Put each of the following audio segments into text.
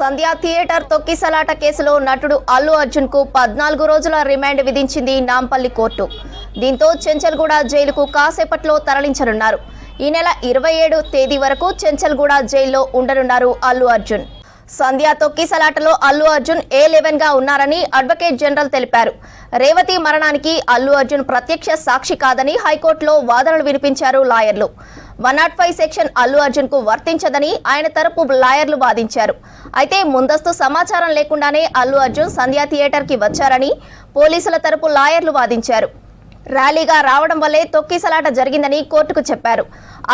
సంధ్యా theatre తొక్కిసలాట కేసులో నటుడు అల్లు అర్జున్ కు 14 రోజుల రిమాండ్ విధించింది నాంపల్లి కోర్టు. దీంతో చెంచల్గూడ జైలుకు కాసేపట్లో తరలించనున్నారు. ఈ నెల 27 తేదీ వరకు చెంచల్గూడ జైల్లో ఉండనున్నారు అల్లు అర్జున్. సంధ్యా తొక్కిసలాటలో అల్లు అర్జున్ A11 గా ఉన్నారని అడ్వకేట్ జనరల్ తెలిపారు. రేవతి మరణానికి అల్లు అర్జున్ ప్రత్యక్ష సాక్షి కాదని హైకోర్టులో వాదనలు వినిపించారు లాయర్లు. 105 సెక్షన్ అల్లు అర్జున్ కు వర్తించదని ఆయన తరపు లాయర్లు వాదించారు. అయితే ముందస్తు సమాచారం లేకుండానే అల్లు అర్జున్ సంధ్యా థియేటర్ కి వచ్చారని పోలీసుల తరపు లాయర్లు వాదించారు. ర్యాలీగా రావడం వల్లే తొక్కిసలాట జరిగిందని కోర్టుకు చెప్పారు.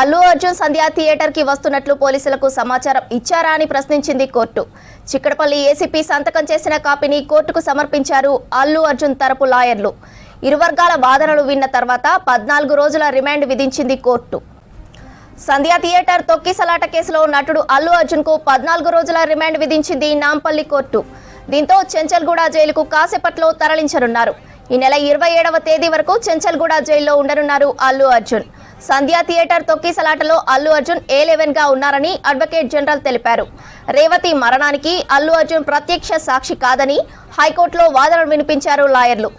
అల్లు అర్జున్ సంధ్యా థియేటర్ కి వస్తున్నట్లు పోలీసులకు సమాచారం ఇచ్చారా అని ప్రశ్నించింది కోర్టు. చిక్కడపల్లి ఏసీపీ సంతకం చేసిన కాపీని కోర్టుకు సమర్పించారు అల్లు అర్జున్ తరపు లాయర్లు. ఇరు వర్గాల వాదనలు విన్న తర్వాత 14 రోజుల రిమాండ్ విధించింది కోర్టు. సంధ్యా థియేటర్ తొక్కిసలాట కేసులో నటుడు అల్లు అర్జున్ కు 14 రోజుల రిమాండ్ విధించింది నాంపల్లి కోర్టు. దీంతో చెంచల్గూడ జైలుకు కాసేపట్లో తరలించనున్నారు. ఈ నెల 27వ తేదీ వరకు చెంచల్గూడ జైల్లో ఉండనున్నారు అల్లు అర్జున్. సంధ్యా థియేటర్ తొక్కిసలాటలో అల్లు అర్జున్ A11 గా ఉన్నారని అడ్వకేట్ జనరల్ తెలిపారు. రేవతి మరణానికి అల్లు అర్జున్ ప్రత్యక్ష సాక్షి కాదని హైకోర్టులో వాదనలు వినిపించారు లాయర్లు.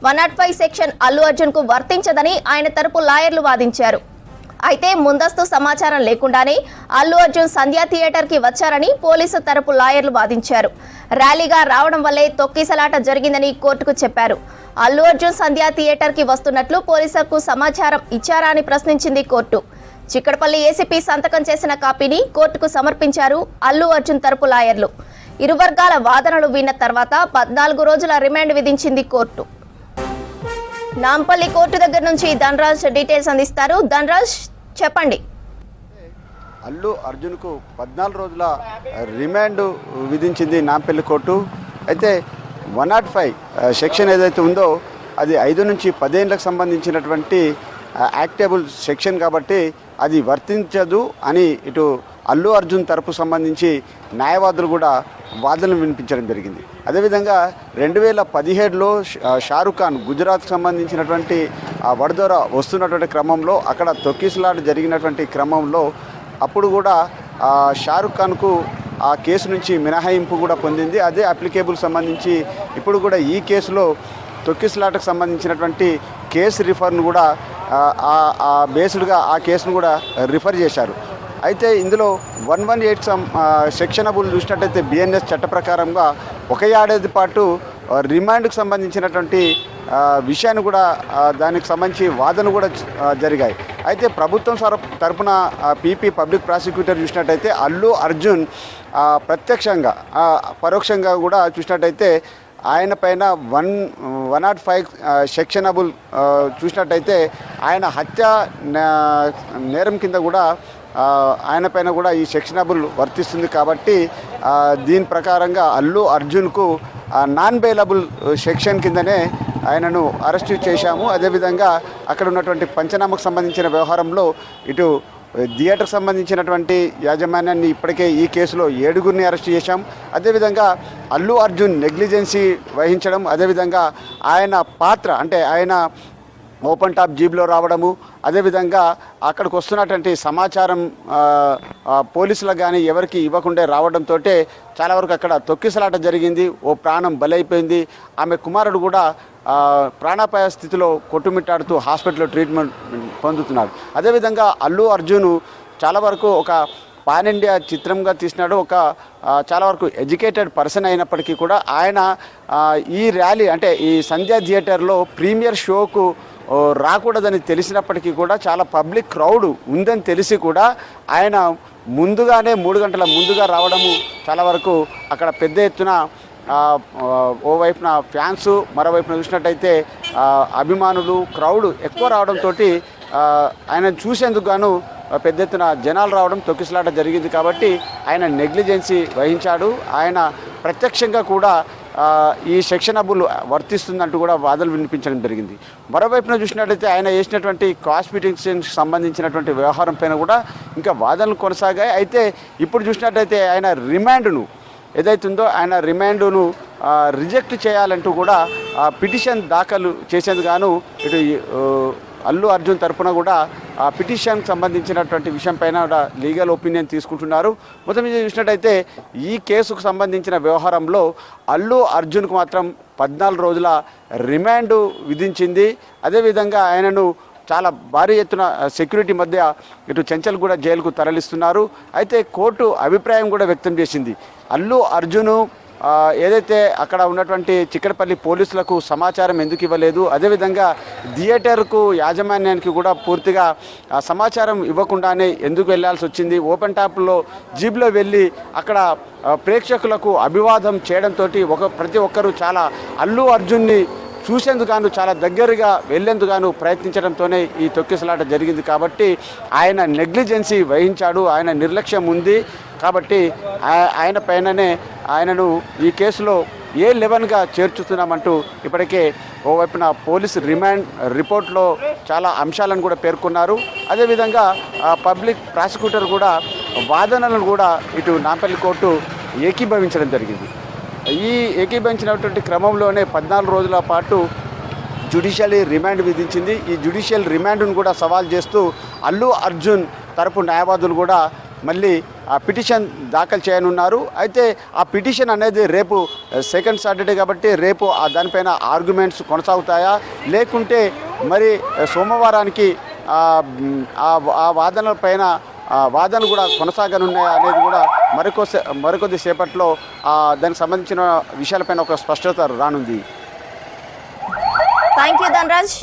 105 సెక్షన్ అల్లు అర్జున్ కు వర్తించదని ఆయన తరపు లాయర్లు వాదించారు. అయితే ముందస్తు సమాచారం లేకుండానే అల్లు అర్జున్ సంధ్యా థియేటర్ కి వచ్చారని పోలీసు తరపు లాయర్లు వాదించారు. ర్యాలీగా రావడం వల్లే తొక్కిసలాట జరిగిందని కోర్టుకు చెప్పారు. అల్లు అర్జున్ సంధ్యా థియేటర్ కి వస్తున్నట్లు పోలీసులకు సమాచారం ఇచ్చారా అని ప్రశ్నించింది కోర్టు. చిక్కడపల్లి ఏసీపీ సంతకం చేసిన కాపీని కోర్టుకు సమర్పించారు అల్లు అర్జున్ తరపు లాయర్లు. ఇరు వర్గాల వాదనలు విన్న తర్వాత 14 రోజుల రిమాండ్ విధించింది కోర్టు. నాంపల్లి కోర్టు దగ్గర నుంచి ధనరాజ్ డీటెయిల్స్ అందిస్తారు. ధనరాజ్, చెప్పండి. అల్లు అర్జున్కు 14 రోజుల రిమాండ్ విధించింది నాంపల్లి కోర్టు. అయితే 105 సెక్షన్ ఏదైతే ఉందో అది 5 నుంచి 10 ఏళ్లకు సంబంధించినటువంటి యాక్టబుల్ సెక్షన్ కాబట్టి అది వర్తించదు అని ఇటు అల్లు అర్జున్ తరపు సంబంధించి న్యాయవాదులు కూడా వాదనలు వినిపించడం జరిగింది. అదేవిధంగా 2017లో షారుఖ్ ఖాన్ గుజరాత్కు సంబంధించినటువంటి వడదొర వస్తున్నటువంటి క్రమంలో అక్కడ తొక్కిసలాట జరిగినటువంటి క్రమంలో అప్పుడు కూడా షారుఖ్ ఖాన్కు ఆ కేసు నుంచి మినహాయింపు కూడా పొందింది. అదే అప్లికేబుల్ సంబంధించి ఇప్పుడు కూడా ఈ కేసులో తొక్కిసలాటకు సంబంధించినటువంటి కేసు రిఫర్ను కూడా బేస్డ్గా ఆ కేసును కూడా రిఫర్ చేశారు. అయితే ఇందులో 118 సెక్షనబుల్ చూసినట్టయితే BNS చట్ట ప్రకారంగా 1 ఏడాది పాటు రిమాండ్కు సంబంధించినటువంటి విషయాన్ని కూడా దానికి సంబంధించి వాదన కూడా జరిగాయి. అయితే ప్రభుత్వం తరపున PP పబ్లిక్ ప్రాసిక్యూటర్ చూసినట్టయితే అల్లు అర్జున్ ప్రత్యక్షంగా పరోక్షంగా కూడా చూసినట్టయితే ఆయన పైన 105 సెక్షనబుల్ చూసినట్టయితే ఆయన హత్య నేరం కింద కూడా ఆయన పైన కూడా ఈ సెక్షనబుల్ వర్తిస్తుంది. కాబట్టి దీని ప్రకారంగా అల్లు అర్జున్కు నాన్ బెయిలబుల్ సెక్షన్ కిందనే ఆయనను అరెస్టు చేశాము. అదేవిధంగా అక్కడ ఉన్నటువంటి పంచనామాకు సంబంధించిన వ్యవహారంలో ఇటు థియేటర్కి సంబంధించినటువంటి యాజమాన్యాన్ని ఇప్పటికే ఈ కేసులో 7గురిని అరెస్ట్ చేశాం. అదేవిధంగా అల్లు అర్జున్ నెగ్లిజెన్సీ వహించడం, అదేవిధంగా ఆయన పాత్ర అంటే ఆయన ఓపెన్ టాప్ జీబ్లో రావడము, అదేవిధంగా అక్కడికి వస్తున్నటువంటి సమాచారం పోలీసులకు కానీ ఎవరికి ఇవ్వకుండా రావడంతో చాలా వరకు అక్కడ తొక్కిసలాట జరిగింది. ఓ ప్రాణం బలైపోయింది. ఆమె కుమారుడు కూడా ప్రాణాపాయ స్థితిలో కొట్టుమిట్టాడుతూ హాస్పిటల్లో ట్రీట్మెంట్ పొందుతున్నాడు. అదేవిధంగా అల్లు అర్జున్ చాలా వరకు ఒక పాన్ ఇండియా చిత్రంగా తీసినాడు. ఒక చాలా వరకు ఎడ్యుకేటెడ్ పర్సన్ అయినప్పటికీ కూడా ఆయన ఈ ర్యాలీ అంటే ఈ సంధ్యా థియేటర్లో ప్రీమియర్ షోకు రాకూడదని తెలిసినప్పటికీ కూడా చాలా పబ్లిక్ క్రౌడ్ ఉందని తెలిసి కూడా ఆయన ముందుగానే 3 గంటల ముందుగా రావడము చాలా వరకు అక్కడ పెద్ద ఎత్తున ఓవైపున ఫ్యాన్స్, మరోవైపున చూసినట్టయితే అభిమానులు క్రౌడ్ ఎక్కువ రావడంతో ఆయన చూసేందుకు గాను పెద్ద ఎత్తున జనాలు రావడం తొక్కిసలాట జరిగింది. కాబట్టి ఆయన నెగ్లిజెన్సీ వహించాడు. ఆయన ప్రత్యక్షంగా కూడా ఈ సెక్షనబుల్ వర్తిస్తుందంటూ కూడా వాదనలు వినిపించడం జరిగింది. మరోవైపున చూసినట్లయితే ఆయన చేసినటువంటి కాస్మెటిక్స్కి సంబంధించినటువంటి వ్యవహారం పైన కూడా ఇంకా వాదనలు కొనసాగాయి. అయితే ఇప్పుడు చూసినట్లయితే ఆయన రిమాండ్ను ఏదైతుందో ఆయన రిమాండ్ను రిజెక్ట్ చేయాలంటూ కూడా పిటిషన్ దాఖలు చేసేందుకు గాను ఇటు అల్లు అర్జున్ తరపున కూడా ఆ పిటిషన్కి సంబంధించినటువంటి విషయం పైన కూడా లీగల్ ఒపీనియన్ తీసుకుంటున్నారు. మొత్తం మీద చూసినట్టయితే ఈ కేసుకు సంబంధించిన వ్యవహారంలో అల్లు అర్జున్కు మాత్రం 14 రోజుల రిమాండ్ విధించింది. అదేవిధంగా ఆయనను చాలా భారీ ఎత్తున సెక్యూరిటీ మధ్య ఇటు చెంచల్గూడ జైలుకు తరలిస్తున్నారు. అయితే కోర్టు అభిప్రాయం కూడా వ్యక్తం చేసింది. అల్లు అర్జును ఏదైతే అక్కడ ఉన్నటువంటి చిక్కడపల్లి పోలీసులకు సమాచారం ఎందుకు ఇవ్వలేదు, అదేవిధంగా థియేటర్కు యాజమాన్యానికి కూడా పూర్తిగా సమాచారం ఇవ్వకుండానే ఎందుకు వెళ్ళాల్సి వచ్చింది, ఓపెన్ టాప్లో జీప్లో వెళ్ళి అక్కడ ప్రేక్షకులకు అభివాదం చేయడంతో ప్రతి ఒక్కరూ చాలా అల్లు అర్జున్ని చూసేందుకు చాలా దగ్గరగా వెళ్లేందుకు ప్రయత్నించడంతోనే ఈ తొక్కిసలాట జరిగింది. కాబట్టి ఆయన నెగ్లిజెన్సీ వహించాడు, ఆయన నిర్లక్ష్యం ఉంది. కాబట్టి ఆయన పైననే ఆయనను ఈ కేసులో A11గా చేర్చుతున్నామంటూ ఇప్పటికే ఓవైపున పోలీసు రిమాండ్ రిపోర్ట్లో చాలా అంశాలను కూడా పేర్కొన్నారు. అదేవిధంగా పబ్లిక్ ప్రాసిక్యూటర్ కూడా వాదనలను కూడా ఇటు నాంపల్లి కోర్టు ఏకీభవించడం జరిగింది. ఈ ఏకీభవించినటువంటి క్రమంలోనే 14 రోజుల పాటు జ్యుడిషియల్ రిమాండ్ విధించింది. ఈ జ్యుడిషియల్ రిమాండ్ను కూడా సవాల్ చేస్తూ అల్లు అర్జున్ తరపు న్యాయవాదులు కూడా మళ్ళీ ఆ పిటిషన్ దాఖలు చేయనున్నారు. అయితే ఆ పిటిషన్ అనేది రేపు సెకండ్ సాటర్డే కాబట్టి రేపు దానిపైన ఆర్గ్యుమెంట్స్ కొనసాగుతాయా, లేకుంటే మరి సోమవారానికి ఆ వాదనలపైన వాదనలు కూడా కొనసాగనున్నాయా అనేది కూడా మరికొద్ది సేపట్లో దానికి సంబంధించిన విషయాలపైన ఒక స్పష్టత రానుంది. Thank you Dhanraj.